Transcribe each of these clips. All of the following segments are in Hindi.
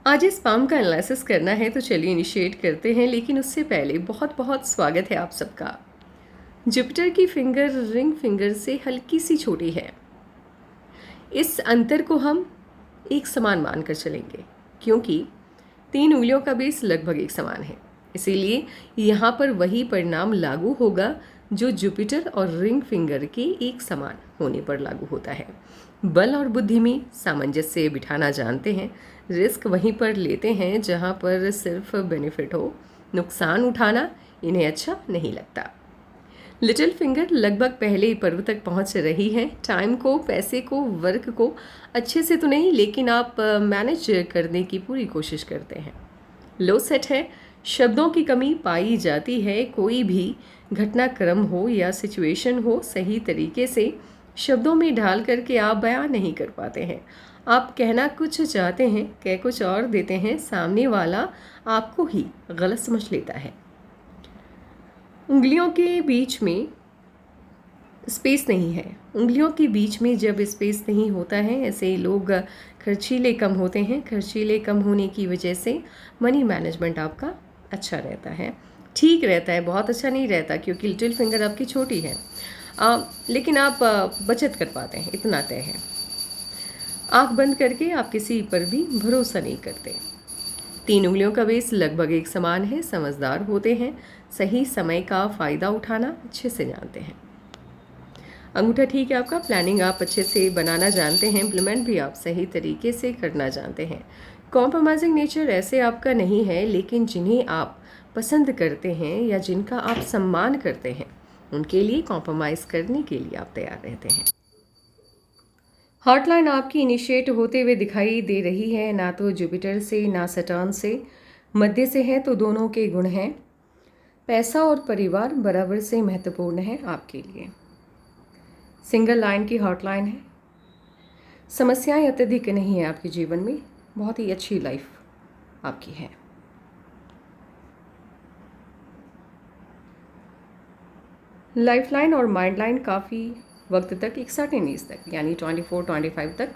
आज इस पाम का एनालिसिस करना है तो चलिए इनिशिएट करते हैं, लेकिन उससे पहले बहुत बहुत स्वागत है आप सबका। जुपिटर की फिंगर रिंग फिंगर से हल्की सी छोटी है। इस अंतर को हम एक समान मानकर चलेंगे, क्योंकि 3 उंगलियों का बेस लगभग एक समान है। इसीलिए यहाँ पर वही परिणाम लागू होगा जो जुपिटर और रिंग फिंगर के एक समान होने पर लागू होता है। बल और बुद्धि में सामंजस्य बिठाना जानते हैं, रिस्क वहीं पर लेते हैं जहाँ पर सिर्फ बेनिफिट हो, नुकसान उठाना इन्हें अच्छा नहीं लगता। लिटिल फिंगर लगभग पहले ही पर्व तक पहुंच रही है। टाइम को, पैसे को, वर्क को अच्छे से तो नहीं, लेकिन आप मैनेज करने की पूरी कोशिश करते हैं। लो सेट है, शब्दों की कमी पाई जाती है। कोई भी घटनाक्रम हो या सिचुएशन हो, सही तरीके से शब्दों में ढाल करके आप बयान नहीं कर पाते हैं। आप कहना कुछ चाहते हैं, कह कुछ और देते हैं, सामने वाला आपको ही गलत समझ लेता है। उंगलियों के बीच में स्पेस नहीं है। उंगलियों के बीच में जब स्पेस नहीं होता है, ऐसे लोग खर्चीले कम होते हैं। खर्चीले कम होने की वजह से मनी मैनेजमेंट आपका अच्छा रहता है, ठीक रहता है। बहुत अच्छा नहीं रहता क्योंकि लिटिल फिंगर आपकी छोटी है, लेकिन आप बचत कर पाते हैं, इतना तय है। आँख बंद करके आप किसी पर भी भरोसा नहीं करते। 3 उंगलियों का बेस लगभग एक समान है। समझदार होते हैं, सही समय का फ़ायदा उठाना अच्छे से जानते हैं। अंगूठा ठीक है आपका, प्लानिंग आप अच्छे से बनाना जानते हैं, इम्प्लीमेंट भी आप सही तरीके से करना जानते हैं। कॉम्प्रोमाइजिंग नेचर ऐसे आपका नहीं है, लेकिन जिन्हें आप पसंद करते हैं या जिनका आप सम्मान करते हैं, उनके लिए कॉम्प्रोमाइज़ करने के लिए आप तैयार रहते हैं। हॉटलाइन आपकी इनिशिएट होते हुए दिखाई दे रही है, ना तो जुपिटर से ना सटर्न से, मध्य से है, तो दोनों के गुण हैं। पैसा और परिवार बराबर से महत्वपूर्ण है आपके लिए। सिंगल लाइन की हॉटलाइन है। समस्याएं अत्यधिक नहीं है आपके जीवन में, बहुत ही अच्छी लाइफ आपकी है। लाइफ लाइन और माइंड लाइन काफ़ी वक्त तक, एक सर्टेन एज तक, यानी 24-25 तक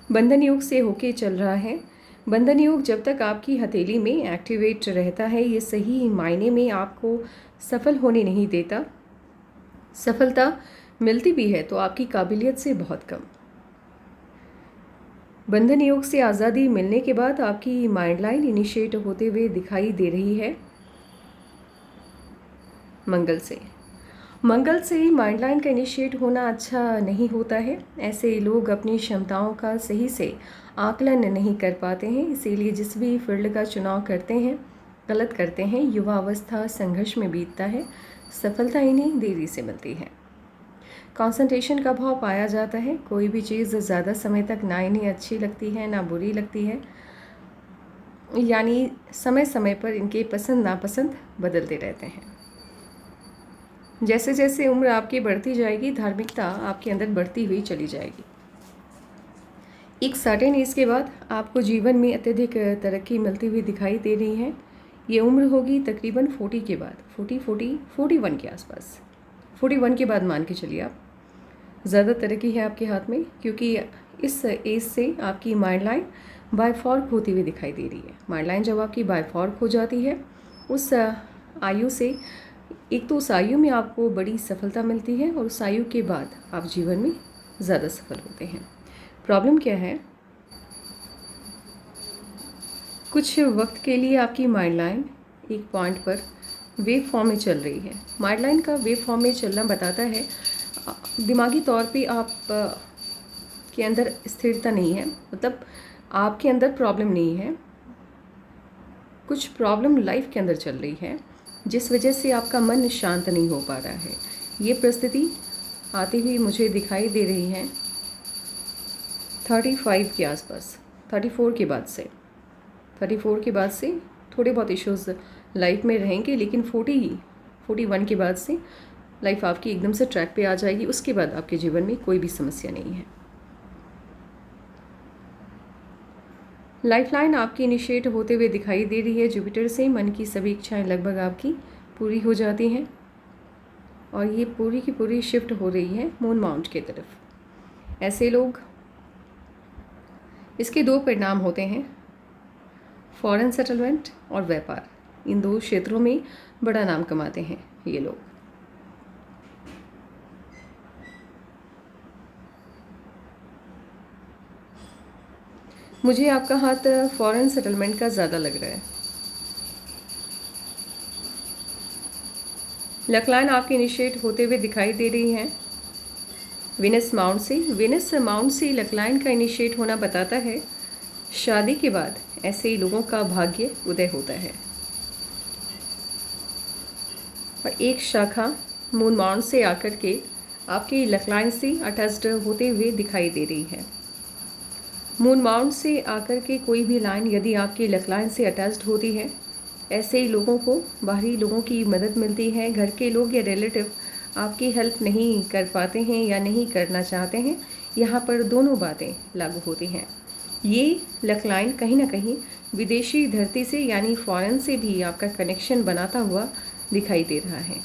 बंधन योग से होके चल रहा है। बंधन योग जब तक आपकी हथेली में एक्टिवेट रहता है, ये सही मायने में आपको सफल होने नहीं देता। सफलता मिलती भी है तो आपकी काबिलियत से बहुत कम। बंधन योग से आज़ादी मिलने के बाद आपकी माइंड लाइन इनिशिएट होते हुए दिखाई दे रही है मंगल से ही माइंड लाइन का इनिशिएट होना अच्छा नहीं होता है। ऐसे लोग अपनी क्षमताओं का सही से आकलन नहीं कर पाते हैं, इसीलिए जिस भी फील्ड का चुनाव करते हैं गलत करते हैं। युवा अवस्था संघर्ष में बीतता है, सफलता इन्हें देरी से मिलती है। कंसंट्रेशन का भाव पाया जाता है। कोई भी चीज़ ज़्यादा समय तक ना इन्हें अच्छी लगती है ना बुरी लगती है, यानी समय समय पर इनके पसंद नापसंद बदलते रहते हैं। जैसे जैसे उम्र आपकी बढ़ती जाएगी, धार्मिकता आपके अंदर बढ़ती हुई चली जाएगी। एक सर्टेन एज के बाद आपको जीवन में अत्यधिक तरक्की मिलती हुई दिखाई दे रही है। ये उम्र होगी तकरीबन 40 के बाद, 41 के आसपास। 41 के बाद मान के चलिए आप, ज़्यादा तरक्की है आपके हाथ में, क्योंकि इस एज से आपकी माइंड लाइन बायफॉर्क होती हुई दिखाई दे रही है। माइंड लाइन जब आपकी बायफॉर्क हो जाती है, उस आयु से, एक तो उस आयु में आपको बड़ी सफलता मिलती है और उस आयु के बाद आप जीवन में ज़्यादा सफल होते हैं। प्रॉब्लम क्या है, कुछ वक्त के लिए आपकी माइंड लाइन एक पॉइंट पर वेव फॉर्म में चल रही है। माइंड लाइन का वेव फॉर्म में चलना बताता है दिमागी तौर पे आप के अंदर स्थिरता नहीं है, मतलब आपके अंदर प्रॉब्लम नहीं है, कुछ प्रॉब्लम लाइफ के अंदर चल रही है जिस वजह से आपका मन शांत नहीं हो पा रहा है। ये परिस्थिति आती हुई मुझे दिखाई दे रही है 35 के आसपास, 34 के बाद से। 34 के बाद से थोड़े बहुत इश्यूज़ लाइफ में रहेंगे, लेकिन 41 के बाद से लाइफ आपकी एकदम से ट्रैक पे आ जाएगी। उसके बाद आपके जीवन में कोई भी समस्या नहीं है। लाइफ लाइन आपकी इनिशिएट होते हुए दिखाई दे रही है जुपिटर से। मन की सभी इच्छाएं लगभग आपकी पूरी हो जाती हैं और ये पूरी की पूरी शिफ्ट हो रही है मून माउंट की तरफ। ऐसे लोग, इसके 2 परिणाम होते हैं। फॉरेन सेटलमेंट और व्यापार, इन दो क्षेत्रों में बड़ा नाम कमाते हैं ये लोग। मुझे आपका हाथ फॉरेन सेटलमेंट का ज़्यादा लग रहा है। लक लाइन आपकी इनिशिएट होते हुए दिखाई दे रही है विनस माउंट से। विनस माउंट से लक लाइन का इनिशिएट होना बताता है शादी के बाद ऐसे ही लोगों का भाग्य उदय होता है। और एक शाखा मून माउंट से आकर के आपकी लक लाइन से अटैच्ड होते हुए दिखाई दे रही है। मून माउंट से आकर के कोई भी लाइन यदि आपकी लक लाइन से अटैच्ड होती है, ऐसे ही लोगों को बाहरी लोगों की मदद मिलती है। घर के लोग या रिलेटिव आपकी हेल्प नहीं कर पाते हैं या नहीं करना चाहते हैं, यहाँ पर दोनों बातें लागू होती हैं। ये लक लाइन कहीं ना कहीं विदेशी धरती से यानी फॉरेन से भी आपका कनेक्शन बनाता हुआ दिखाई दे रहा है।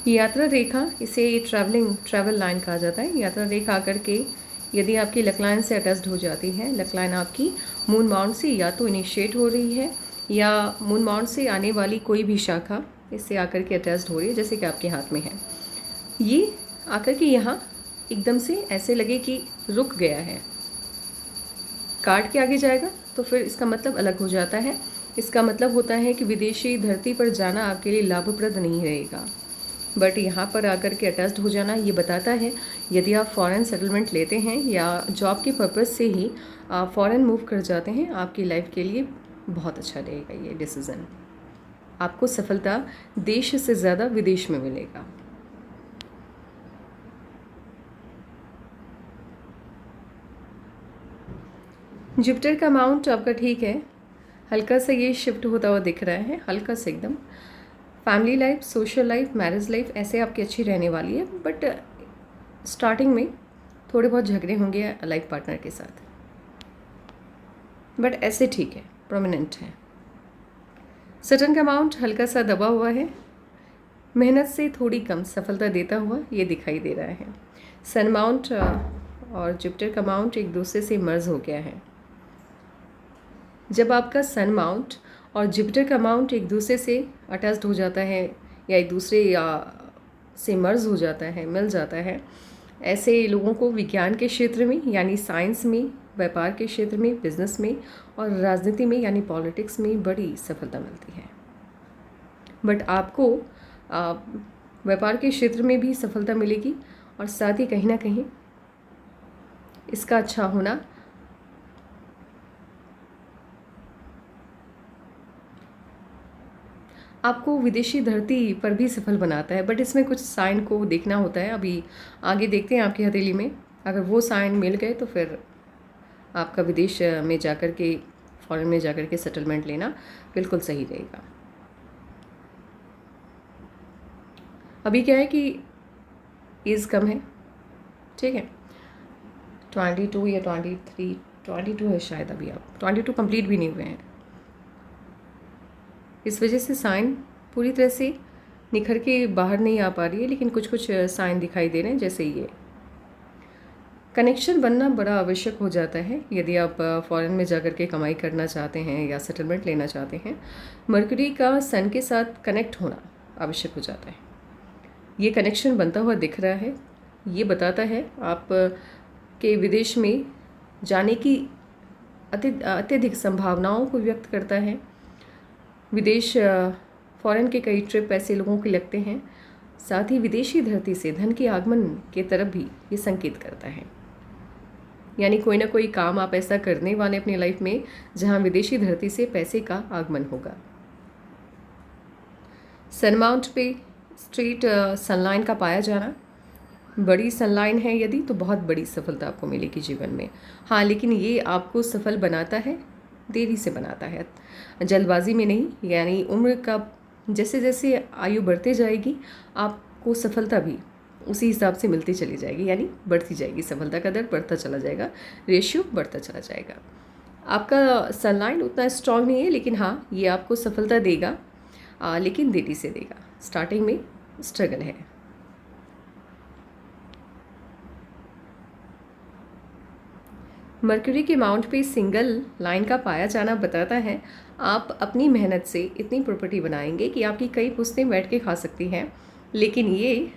यात्रा रेखा, इसे ट्रैवल लाइन कहा जाता है। यात्रा रेखा आकर के यदि आपकी लक लाइन से अटैच्ड हो जाती है, लक लाइन आपकी मून माउंट से या तो इनिशिएट हो रही है या मून माउंट से आने वाली कोई भी शाखा इससे आकर के अटैच्ड हो रही है, जैसे कि आपके हाथ में है। ये आकर के यहाँ एकदम से ऐसे लगे कि रुक गया है, काट के आगे जाएगा तो फिर इसका मतलब अलग हो जाता है। इसका मतलब होता है कि विदेशी धरती पर जाना आपके लिए लाभप्रद नहीं रहेगा। बट यहाँ पर आकर के अटैच्ड हो जाना ये बताता है यदि आप फॉरेन सेटलमेंट लेते हैं या जॉब के पर्पज़ से ही आप फॉरेन मूव कर जाते हैं, आपकी लाइफ के लिए बहुत अच्छा रहेगा ये डिसीज़न। आपको सफलता देश से ज़्यादा विदेश में मिलेगा। जुपिटर का अमाउंट आपका ठीक है, हल्का सा ये शिफ्ट होता हुआ दिख रहा है, हल्का सा एकदम। Family life, social life, marriage life ऐसे आपकी अच्छी रहने वाली है, बट स्टार्टिंग में थोड़े बहुत झगड़े होंगे लाइफ पार्टनर के साथ, बट ऐसे ठीक है, प्रोमिनेंट है। सटर्न का अमाउंट हल्का सा दबा हुआ है, मेहनत से थोड़ी कम सफलता देता हुआ ये दिखाई दे रहा है। सन माउंट और जुपिटर का अमाउंट एक दूसरे से मर्ज हो गया है। जब आपका सन माउंट और जुपिटर का अमाउंट एक दूसरे से अटैच्ड हो जाता है या एक दूसरे से मर्ज हो जाता है, मिल जाता है, ऐसे लोगों को विज्ञान के क्षेत्र में यानी साइंस में, व्यापार के क्षेत्र में, बिजनेस में और राजनीति में यानी पॉलिटिक्स में बड़ी सफलता मिलती है। बट आपको व्यापार के क्षेत्र में भी सफलता मिलेगी और साथ ही कहीं ना कहीं इसका अच्छा होना आपको विदेशी धरती पर भी सफल बनाता है। बट इसमें कुछ साइन को देखना होता है, अभी आगे देखते हैं आपकी हथेली में। अगर वो साइन मिल गए तो फिर आपका विदेश में जाकर के, फॉरेन में जाकर के सेटलमेंट लेना बिल्कुल सही रहेगा। अभी क्या है कि एज कम है, ठीक है, 22 या 23, 22 है शायद, अभी आप 22 कंप्लीट भी नहीं हुए हैं। इस वजह से साइन पूरी तरह से निखर के बाहर नहीं आ पा रही है, लेकिन कुछ कुछ साइन दिखाई दे रहे हैं। जैसे ये कनेक्शन बनना बड़ा आवश्यक हो जाता है यदि आप फॉरेन में जाकर के कमाई करना चाहते हैं या सेटलमेंट लेना चाहते हैं। मरकरी का सन के साथ कनेक्ट होना आवश्यक हो जाता है। ये कनेक्शन बनता हुआ दिख रहा है। ये बताता है आप के विदेश में जाने की अत्यधिक संभावनाओं को व्यक्त करता है। विदेश, फॉरेन के कई ट्रिप ऐसे लोगों के लगते हैं। साथ ही विदेशी धरती से धन के आगमन के तरफ भी ये संकेत करता है। यानी कोई ना कोई काम आप ऐसा करने वाले अपनी लाइफ में जहां विदेशी धरती से पैसे का आगमन होगा। सन माउंट पे स्ट्रेट सनलाइन का पाया जाना, बड़ी सनलाइन है यदि तो बहुत बड़ी सफलता आपको मिलेगी जीवन में। हाँ, लेकिन ये आपको सफल बनाता है, देरी से बनाता है, जल्दबाजी में नहीं। यानी उम्र का जैसे जैसे आयु बढ़ते जाएगी आपको सफलता भी उसी हिसाब से मिलती चली जाएगी, यानी बढ़ती जाएगी, सफलता का दर बढ़ता चला जाएगा, रेशियो बढ़ता चला जाएगा। आपका सनलाइन उतना स्ट्रांग नहीं है, लेकिन हाँ ये आपको सफलता देगा, लेकिन देरी से देगा। स्टार्टिंग में स्ट्रगल है। मर्क्यूरी के माउंट पे सिंगल लाइन का पाया जाना बताता है आप अपनी मेहनत से इतनी प्रॉपर्टी बनाएंगे कि आपकी कई पुश्तें बैठ के खा सकती हैं, लेकिन ये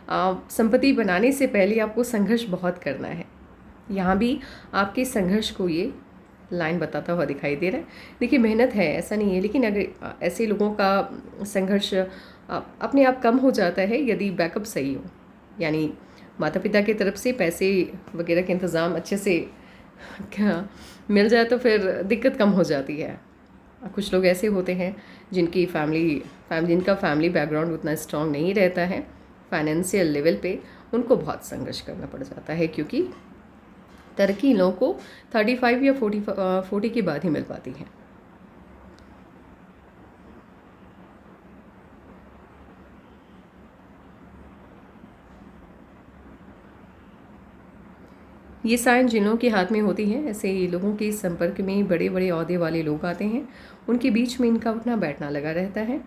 संपत्ति बनाने से पहले आपको संघर्ष बहुत करना है। यहाँ भी आपके संघर्ष को ये लाइन बताता हुआ दिखाई दे रहा है। देखिए, मेहनत है ऐसा नहीं है, लेकिन अगर ऐसे लोगों का संघर्ष अपने आप कम हो जाता है यदि बैकअप सही हो, यानी माता पिता की तरफ से पैसे वगैरह के इंतज़ाम अच्छे से क्या मिल जाए तो फिर दिक्कत कम हो जाती है। कुछ लोग ऐसे होते हैं जिनका फैमिली बैकग्राउंड उतना स्ट्रॉन्ग नहीं रहता है, फाइनेंशियल लेवल पे उनको बहुत संघर्ष करना पड़ जाता है, क्योंकि तरक्की इन लोगों को 35 या 40 के बाद ही मिल पाती है। ये साइन जिन लोगों के हाथ में होती है, ऐसे लोगों के संपर्क में बड़े बड़े ओहदे वाले लोग आते हैं, उनके बीच में इनका उठना बैठना लगा रहता है,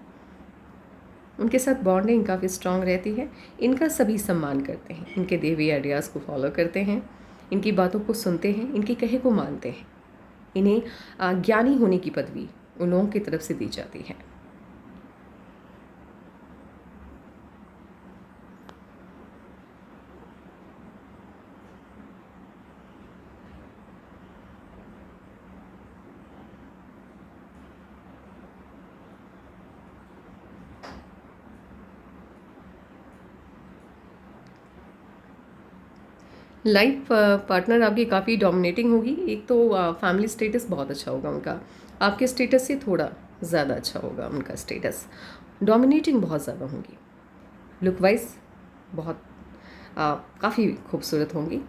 उनके साथ बॉन्डिंग काफ़ी स्ट्रांग रहती है, इनका सभी सम्मान करते हैं, इनके दिए हुए आइडियाज़ को फॉलो करते हैं, इनकी बातों को सुनते हैं, इनके कहे को मानते हैं। इन्हें ज्ञानी होने की पदवी उन लोगों की तरफ से दी जाती है। लाइफ पार्टनर आपकी काफ़ी डोमिनेटिंग होगी। एक तो फैमिली स्टेटस बहुत अच्छा होगा उनका, आपके स्टेटस से थोड़ा ज़्यादा अच्छा होगा उनका स्टेटस। डोमिनेटिंग बहुत ज़्यादा होंगी, लुक वाइज बहुत काफ़ी खूबसूरत होंगी,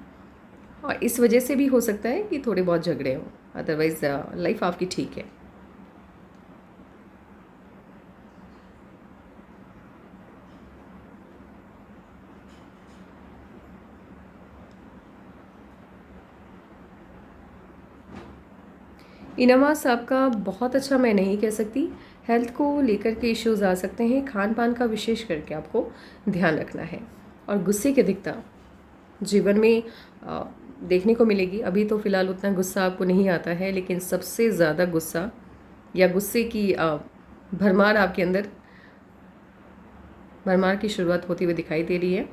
और इस वजह से भी हो सकता है कि थोड़े बहुत झगड़े हों, अदरवाइज़ लाइफ आपकी ठीक है। इनमास आपका बहुत अच्छा मैं नहीं कह सकती, हेल्थ को लेकर के इश्यूज आ सकते हैं, खान पान का विशेष करके आपको ध्यान रखना है, और गुस्से की अधिकता जीवन में देखने को मिलेगी। अभी तो फ़िलहाल उतना गुस्सा आपको नहीं आता है, लेकिन सबसे ज़्यादा गुस्सा या गुस्से की भरमार आपके अंदर भरमार की शुरुआत होती हुई दिखाई दे रही है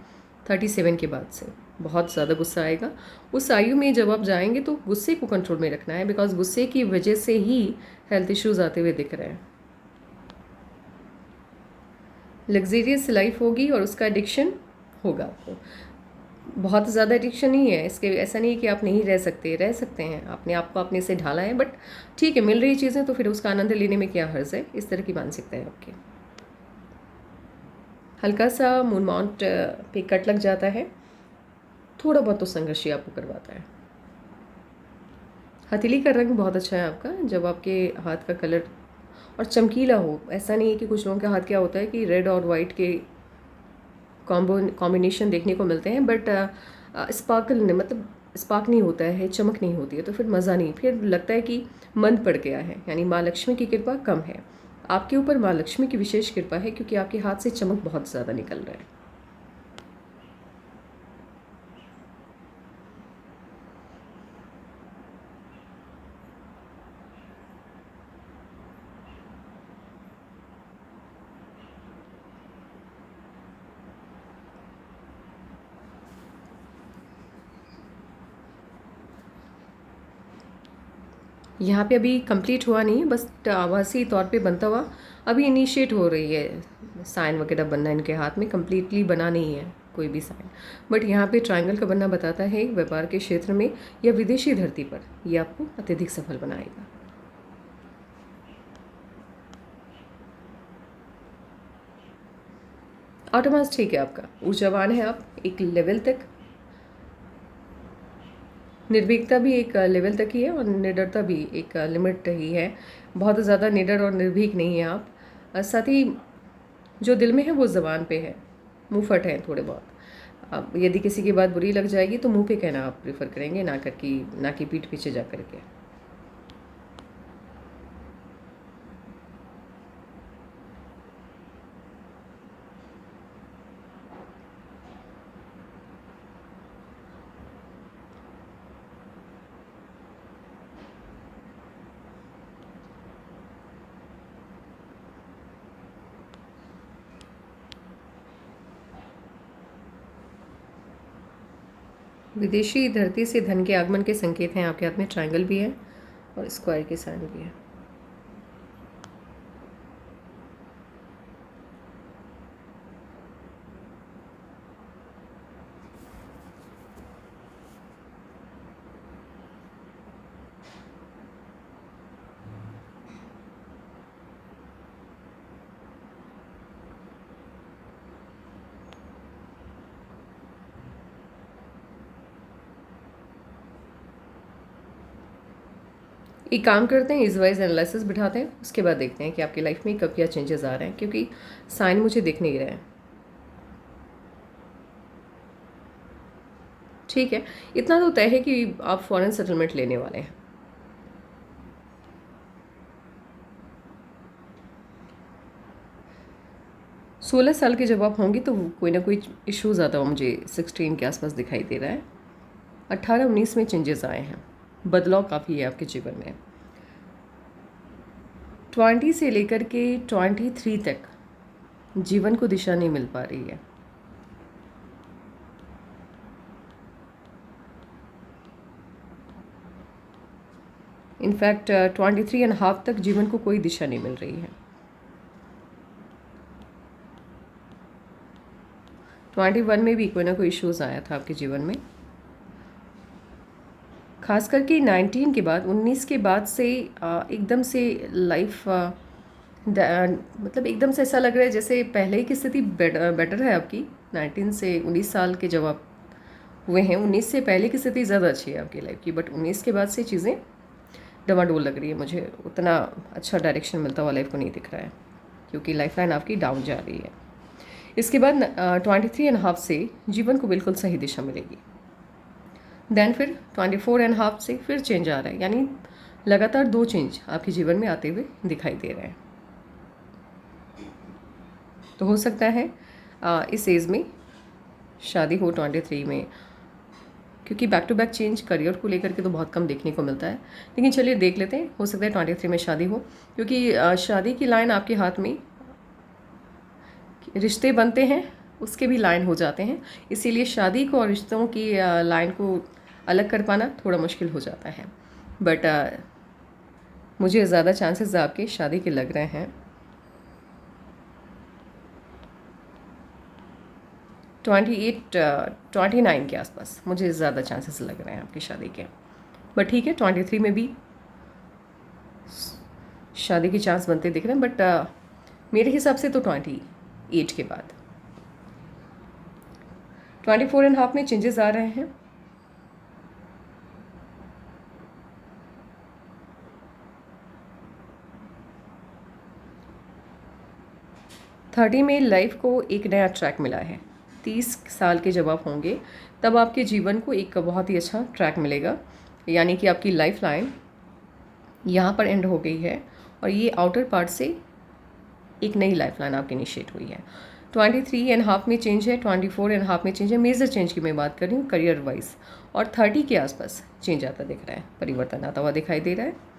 37 के बाद से। बहुत ज़्यादा गुस्सा आएगा उस आयु में जब आप जाएंगे, तो गुस्से को कंट्रोल में रखना है, बिकॉज गुस्से की वजह से ही हेल्थ इश्यूज आते हुए दिख रहे हैं। लग्जेरियस लाइफ होगी और उसका एडिक्शन होगा आपको, बहुत ज़्यादा एडिक्शन नहीं है इसके, ऐसा नहीं है कि आप नहीं रह सकते हैं, आपने आपको अपने से ढाला है, बट ठीक है, मिल रही चीज़ें तो फिर उसका आनंद लेने में क्या हर्ज है, इस तरह की मानसिकता है आपकी। हल्का सा मून माउंट पे कट लग जाता है, थोड़ा बहुत तो संघर्ष ही आपको करवाता है। हथेली का रंग बहुत अच्छा है आपका, जब आपके हाथ का कलर और चमकीला हो, ऐसा नहीं है कि कुछ लोगों के हाथ क्या होता है कि रेड और वाइट के कॉम्बिनेशन देखने को मिलते हैं, बट स्पार्कल मतलब स्पार्क नहीं होता है, चमक नहीं होती है, तो फिर मज़ा नहीं, फिर लगता है कि मंद पड़ गया है, यानी माँ लक्ष्मी की कृपा कम है आपके ऊपर। माँ लक्ष्मी की विशेष कृपा है, क्योंकि आपके हाथ से चमक बहुत ज़्यादा निकल रहा है। यहाँ पे अभी कंप्लीट हुआ नहीं है, बस आभासी तौर पे बनता हुआ अभी इनिशिएट हो रही है, साइन वगैरह बनना इनके हाथ में, कंप्लीटली बना नहीं है कोई भी साइन, बट यहाँ पे ट्रायंगल का बनना बताता है व्यापार के क्षेत्र में या विदेशी धरती पर ये आपको अत्यधिक सफल बनाएगा। ऑटोमास ठीक है आपका, ऊर्जावान है आप एक लेवल तक, निर्भीकता भी एक लेवल तक ही है, और निडरता भी एक लिमिट ही है, बहुत ज़्यादा निडर और निर्भीक नहीं है आप। साथ ही जो दिल में है वो ज़बान पे है, मुँह फट है थोड़े बहुत। अब यदि किसी की बात बुरी लग जाएगी तो मुँह पे कहना आप प्रेफर करेंगे, ना कि पीठ पीछे जा कर के। विदेशी धरती से धन के आगमन के संकेत हैं। आपके हाथ में ट्रायंगल भी है और स्क्वायर के साइन भी है। एक काम करते हैं, इस वाइज एनालिसिस बिठाते हैं, उसके बाद देखते हैं कि आपकी लाइफ में कब क्या चेंजेस आ रहे हैं, क्योंकि साइन मुझे दिख नहीं रहे हैं। ठीक है, इतना तो तय है कि आप फॉरेन सेटलमेंट लेने वाले हैं। सोलह साल के जब आप होंगे तो कोई ना कोई इश्यूज आता हो, मुझे 16 के आसपास दिखाई दे रहा है। 18-19 में चेंजेस आए हैं, बदलाव काफ़ी है आपके जीवन में। 20 से लेकर के 23 तक जीवन को दिशा नहीं मिल पा रही है। इनफैक्ट 23.5 तक जीवन को कोई दिशा नहीं मिल रही है। 21 में भी कोई ना कोई इश्यूज़ आया था आपके जीवन में, खास करके 19 के बाद, 19 के बाद से एकदम से लाइफ मतलब एकदम से ऐसा लग रहा है जैसे पहले ही की स्थिति बेटर है आपकी। 19 से 19 साल के जब आप हुए हैं, 19 से पहले की स्थिति ज़्यादा अच्छी है आपकी लाइफ की, बट 19 के बाद से चीज़ें डमाडोल लग रही है मुझे। उतना अच्छा डायरेक्शन मिलता हुआ लाइफ को नहीं दिख रहा है, क्योंकि लाइफ लाइन आपकी डाउन जा रही है। इसके बाद 23.5 से जीवन को बिल्कुल सही दिशा मिलेगी। देन फिर 24.5 से फिर चेंज आ रहा है, यानी लगातार 2 चेंज आपके जीवन में आते हुए दिखाई दे रहे हैं। तो हो सकता है इस एज में शादी हो 23 में, क्योंकि back to back change career को लेकर के तो बहुत कम देखने को मिलता है। लेकिन चलिए देख लेते हैं, हो सकता है 23 में शादी हो, क्योंकि शादी की लाइन आपके हाथ में, रिश्ते बनते हैं उसके भी लाइन हो जाते हैं, इसीलिए शादी को और रिश्तों की लाइन को अलग कर पाना थोड़ा मुश्किल हो जाता है। बट मुझे ज़्यादा चांसेस आपके शादी के लग रहे हैं। 29 के आसपास मुझे ज़्यादा चांसेस लग रहे हैं आपकी शादी के। बट ठीक है, 23 में भी शादी के चांस बनते दिख रहे हैं, बट मेरे हिसाब से तो 28 के बाद। 24.5 में चेंजेस आ रहे हैं। थर्टी में लाइफ को एक नया ट्रैक मिला है। 30 साल के जब आप होंगे तब आपके जीवन को एक बहुत ही अच्छा ट्रैक मिलेगा, यानी कि आपकी लाइफ लाइन यहाँ पर एंड हो गई है और ये आउटर पार्ट से एक नई लाइफ लाइन आपकी इनिशिएट हुई है। 23.5 में चेंज है, 24.5 में चेंज है। मेजर चेंज की मैं बात कर रही हूँ करियर वाइज, और 30 के आसपास चेंज आता दिख रहा है, परिवर्तन आता हुआ दिखाई दे रहा है।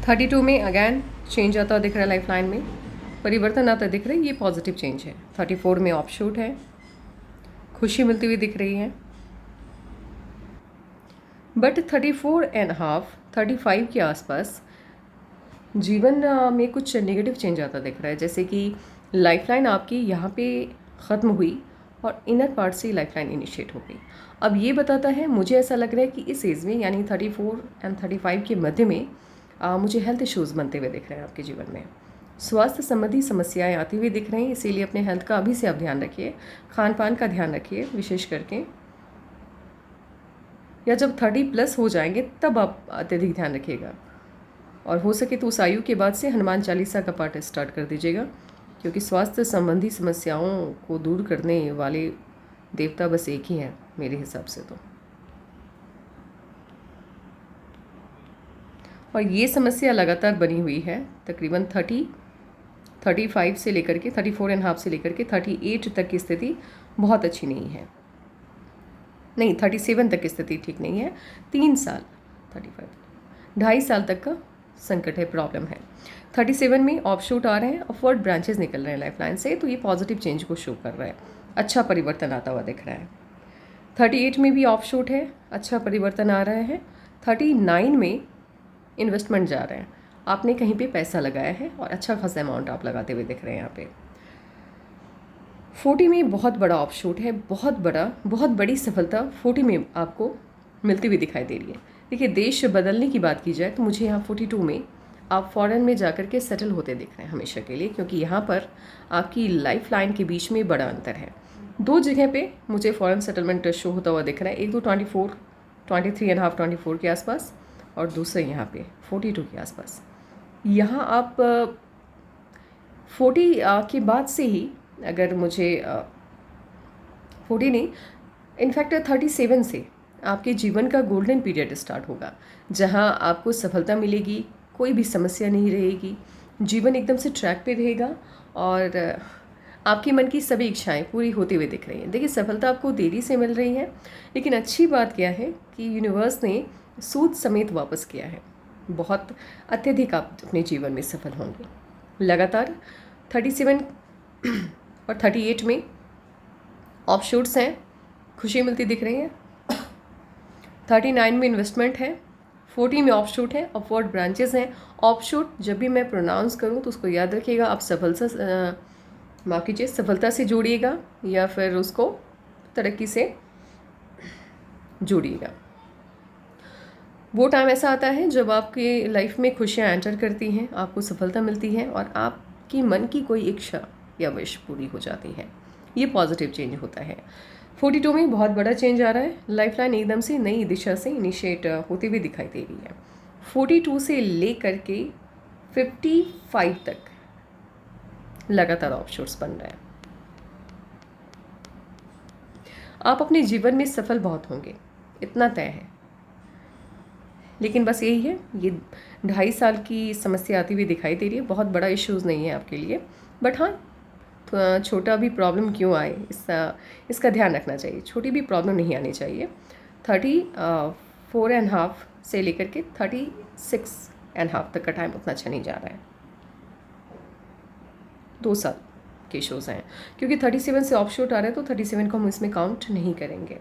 32 में अगैन चेंज आता हुआ दिख रहा है, लाइफ लाइन में परिवर्तन आता दिख रहा है, ये पॉजिटिव चेंज है। 34 में ऑफशूट है, खुशी मिलती हुई दिख रही है। बट 34.5, 35 के आसपास जीवन में कुछ नेगेटिव चेंज आता दिख रहा है, जैसे कि लाइफलाइन आपकी यहाँ पे ख़त्म हुई और इनर पार्ट से लाइफलाइन इनिशिएट हो गई। अब ये बताता है, मुझे ऐसा लग रहा है कि इस एज में यानी 34 एंड 35 के मध्य में मुझे हेल्थ इश्यूज़ बनते हुए दिख रहे हैं आपके जीवन में। स्वास्थ्य संबंधी समस्याएं आती हुई दिख रही हैं, इसीलिए अपने हेल्थ का अभी से आप ध्यान रखिए, खान पान का ध्यान रखिए विशेष करके, या जब 30+ हो जाएंगे तब आप अत्यधिक ध्यान रखिएगा। और हो सके तो उस आयु के बाद से हनुमान चालीसा का पाठ स्टार्ट कर दीजिएगा, क्योंकि स्वास्थ्य संबंधी समस्याओं को दूर करने वाले देवता बस एक ही हैं मेरे हिसाब से तो। और ये समस्या लगातार बनी हुई है, तकरीबन 35 से लेकर के 34.5 से लेकर के 38 तक की स्थिति बहुत अच्छी नहीं है, नहीं 37 तक की स्थिति ठीक नहीं है। 3 साल 35 2.5 साल तक का संकट है, प्रॉब्लम है। 37 में ऑफशूट आ रहे हैं, अपवर्ड ब्रांचेस निकल रहे हैं लाइफ लाइन से, तो ये पॉजिटिव चेंज को शो कर रहा है। अच्छा परिवर्तन आता हुआ दिख रहा है। 38 में भी ऑफ शूट है, अच्छा परिवर्तन आ रहा है। 39 में इन्वेस्टमेंट जा रहा है, आपने कहीं पे पैसा लगाया है और अच्छा खासा अमाउंट आप लगाते हुए दिख रहे हैं यहाँ पे। 40 में बहुत बड़ा ऑफ शूट है, बहुत बड़ी सफलता 40 में आपको मिलती हुई दिखाई दे रही है। देखिए, देश बदलने की बात की जाए तो मुझे यहाँ 42 में आप फॉरेन में जाकर के सेटल होते दिख रहे हैं हमेशा के लिए, क्योंकि यहाँ पर आपकी लाइफ लाइन के बीच में बड़ा अंतर है। दो जगह पे मुझे फॉरेन सेटलमेंट शो होता हुआ दिख रहा है, एक तो 24, 23.5, 24 के आसपास, और दूसरे यहाँ पे 42 के आसपास। यहाँ आप 40 के बाद से ही, अगर मुझे 40 नहीं, इनफैक्ट 37 से आपके जीवन का गोल्डन पीरियड स्टार्ट होगा, जहाँ आपको सफलता मिलेगी, कोई भी समस्या नहीं रहेगी, जीवन एकदम से ट्रैक पे रहेगा और आपके मन की सभी इच्छाएं पूरी होते हुए दिख रही हैं। देखिए, सफलता आपको देरी से मिल रही है, लेकिन अच्छी बात क्या है कि यूनिवर्स ने सूद समेत वापस किया है। बहुत अत्यधिक आप अपने जीवन में सफल होंगे। लगातार 37 और 38 में ऑफशूट्स हैं, खुशी मिलती दिख रही है। 39 में इन्वेस्टमेंट है, 40 में ऑफशूट है, अपवर्ड ब्रांचेस हैं। ऑफशूट जब भी मैं प्रोनाउंस करूं तो उसको याद रखिएगा, आप सफलता से जोड़िएगा या फिर उसको तरक्की से जोड़िएगा। वो टाइम ऐसा आता है जब आपकी लाइफ में खुशियाँ एंटर करती हैं, आपको सफलता मिलती है और आपकी मन की कोई इच्छा या विश पूरी हो जाती है। ये पॉजिटिव चेंज होता है। 42 में बहुत बड़ा चेंज आ रहा है, लाइफ लाइन एकदम से नई दिशा से इनिशिएट होते हुए दिखाई दे रही है। 42 से ले करके 55 तक लगातार ऑफशोर्स बन रहे हैं। आप अपने जीवन में सफल बहुत होंगे, इतना तय है। लेकिन बस यही है, ये 2.5 साल की समस्या आती हुई दिखाई दे रही है। बहुत बड़ा इश्यूज़ नहीं है आपके लिए, बट हाँ, छोटा भी प्रॉब्लम क्यों आए इसका ध्यान रखना चाहिए। छोटी भी प्रॉब्लम नहीं आनी चाहिए। 34.5 से लेकर के 36.5 तक का टाइम उतना अच्छा नहीं जा रहा है। 2 साल के इश्यूज़ हैं, क्योंकि 37 से ऑफशूट आ रहा है तो 37 को हम इसमें काउंट नहीं करेंगे।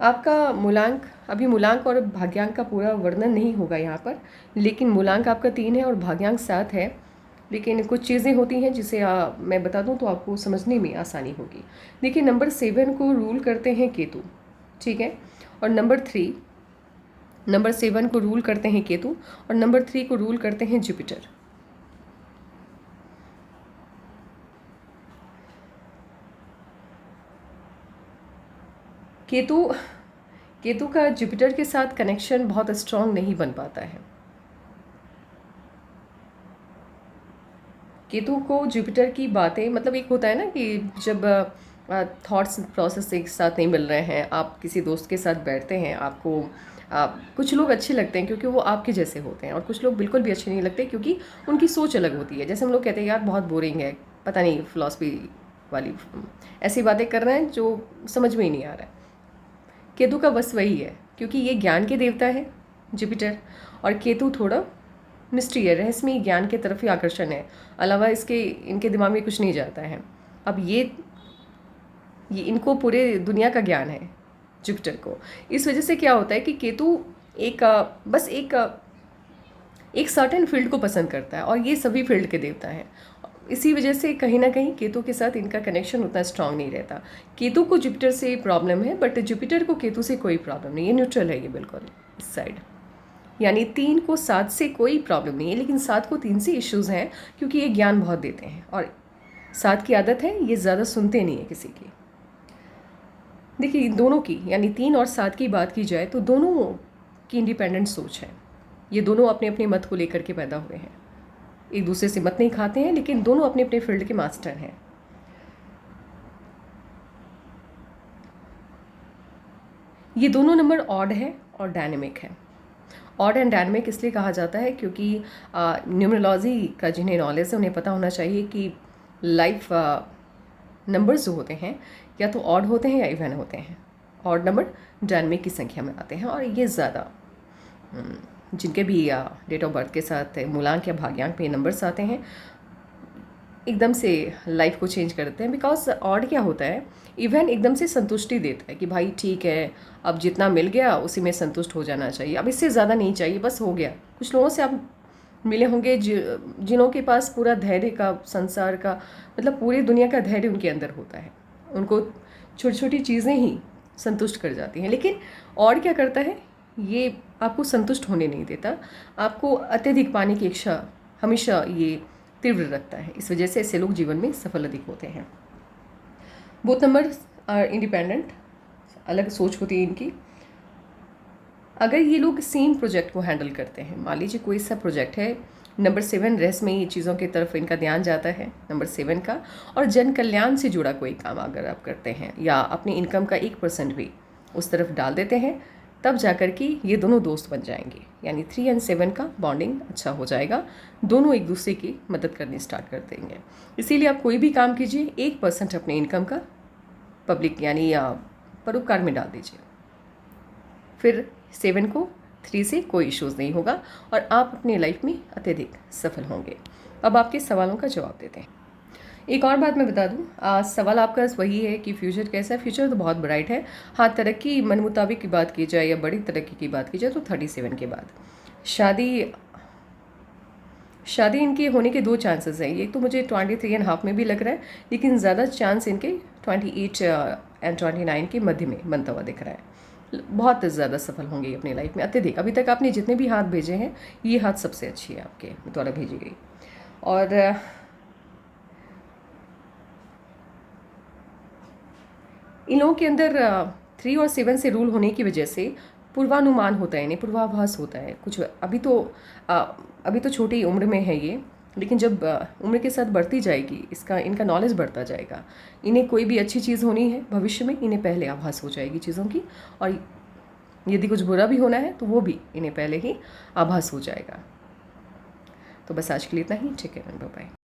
आपका मूलांक और भाग्यांक का पूरा वर्णन नहीं होगा यहाँ पर, लेकिन मूलांक आपका 3 है और भाग्यांक 7 है। लेकिन कुछ चीज़ें होती हैं जिसे मैं बता दूं तो आपको समझने में आसानी होगी। देखिए, नंबर 7 को रूल करते हैं केतु, ठीक है, और नंबर 7 को रूल करते हैं केतु और नंबर 3 को रूल करते हैं जुपिटर। केतु का जुपिटर के साथ कनेक्शन बहुत स्ट्रांग नहीं बन पाता है। केतु को जुपिटर की बातें, मतलब एक होता है ना कि जब थॉट्स प्रोसेस एक साथ नहीं मिल रहे हैं, आप किसी दोस्त के साथ बैठते हैं, आपको कुछ लोग अच्छे लगते हैं क्योंकि वो आपके जैसे होते हैं और कुछ लोग बिल्कुल भी अच्छे नहीं लगते क्योंकि उनकी सोच अलग होती है। जैसे हम लोग कहते हैं, यार बहुत बोरिंग है, पता नहीं फिलॉसफी वाली ऐसी बातें कर रहे हैं जो समझ में ही नहीं आ रहा है। केतु का बस वही है, क्योंकि ये ज्ञान के देवता है जुपिटर, और केतु थोड़ा मिस्ट्री है, रहस्यमय ज्ञान के तरफ ही आकर्षण है, अलावा इनके दिमाग में कुछ नहीं जाता है। अब ये इनको पूरे दुनिया का ज्ञान है जुपिटर को। इस वजह से क्या होता है कि केतु एक सर्टेन फील्ड को पसंद करता है और ये सभी फील्ड के देवता हैं। इसी वजह से कहीं ना कहीं केतु के साथ इनका कनेक्शन उतना स्ट्रांग नहीं रहता। केतु को जुपिटर से प्रॉब्लम है, बट जुपिटर को केतु से कोई प्रॉब्लम नहीं है, न्यूट्रल है ये बिल्कुल इस साइड। यानी 3 को 7 से कोई प्रॉब्लम नहीं है, लेकिन 7 को 3 से इश्यूज़ हैं क्योंकि ये ज्ञान बहुत देते हैं और 7 की आदत है ये ज़्यादा सुनते नहीं है किसी की। देखिए, दोनों की, यानी 3 और 7 की बात की जाए तो दोनों की इंडिपेंडेंट सोच है। ये दोनों अपने अपने मत को लेकर के पैदा हुए हैं, एक दूसरे से मत नहीं खाते हैं, लेकिन दोनों अपने अपने फील्ड के मास्टर हैं। ये दोनों नंबर ऑड है और डायनेमिक है। ऑड एंड डायनेमिक इसलिए कहा जाता है क्योंकि न्यूमरोलॉजी का जिन्हें नॉलेज है उन्हें पता होना चाहिए कि लाइफ नंबर्स जो होते हैं या तो ऑड होते हैं या इवन होते हैं। ऑड नंबर डायनेमिक की संख्या में आते हैं और ये ज़्यादा जिनके भी डेट ऑफ बर्थ के साथ मूलांक या भाग्यांक पे नंबर्स आते हैं, एकदम से लाइफ को चेंज कर देते हैं। बिकॉज ऑड क्या होता है, इवन एकदम से संतुष्टि देता है कि भाई ठीक है, अब जितना मिल गया उसी में संतुष्ट हो जाना चाहिए, अब इससे ज़्यादा नहीं चाहिए, बस हो गया। कुछ लोगों से आप मिले होंगे जिनों के पास पूरा धैर्य का, संसार का, मतलब पूरी दुनिया का धैर्य उनके अंदर होता है। उनको छोटी छोटी चीज़ें ही संतुष्ट कर जाती हैं। लेकिन और क्या करता है, ये आपको संतुष्ट होने नहीं देता, आपको अत्यधिक पाने की इच्छा हमेशा ये तीव्र रखता है। इस वजह से ऐसे लोग जीवन में सफल अधिक होते हैं। बोथ नंबर्स आर इंडिपेंडेंट, अलग सोच होती है इनकी। अगर ये लोग सेम प्रोजेक्ट को हैंडल करते हैं, मान लीजिए कोई सा प्रोजेक्ट है, नंबर 7 रेस में ये चीज़ों की तरफ इनका ध्यान जाता है, नंबर 7 का, और जन कल्याण से जुड़ा कोई काम अगर आप करते हैं या अपनी इनकम का 1% भी उस तरफ डाल देते हैं, तब जाकर के ये दोनों दोस्त बन जाएंगे। यानी 3 और 7 का बॉन्डिंग अच्छा हो जाएगा, दोनों एक दूसरे की मदद करनी स्टार्ट कर देंगे। इसीलिए आप कोई भी काम कीजिए, 1% अपने इनकम का पब्लिक यानी परोपकार में डाल दीजिए, फिर 7 को 3 से कोई इश्यूज़ नहीं होगा और आप अपनी लाइफ में अत्यधिक सफल होंगे। अब आपके सवालों का जवाब देते हैं। एक और बात मैं बता दूं, सवाल आपका वही है कि फ्यूचर कैसा है। फ्यूचर तो बहुत ब्राइट है। हाँ, तरक्की मन मुताबिक की बात की जाए या बड़ी तरक्की की बात की जाए तो 37 के बाद शादी इनके होने के 2 चांसेस हैं। ये तो मुझे 23.5 में भी लग रहा है, लेकिन ज़्यादा चांस इनके 28 एंड 29 के मध्य में बनता हुआ दिख रहा है। बहुत ज़्यादा सफल होंगे अपनी लाइफ में अत्यधिक। अभी तक आपने जितने भी हाथ भेजे हैं, ये हाथ सबसे अच्छी है आपके द्वारा भेजी गई। और इन लोगों के अंदर 3 और 7 से रूल होने की वजह से पूर्वानुमान होता है, इन्हें पूर्वाभास होता है कुछ। अभी तो छोटी उम्र में है ये, लेकिन जब उम्र के साथ बढ़ती जाएगी इनका नॉलेज बढ़ता जाएगा, इन्हें कोई भी अच्छी चीज़ होनी है भविष्य में, इन्हें पहले आभास हो जाएगी चीज़ों की, और यदि कुछ बुरा भी होना है तो वो भी इन्हें पहले ही आभास हो जाएगा। तो बस आज के लिए इतना ही। ठीक है, बाय बाय।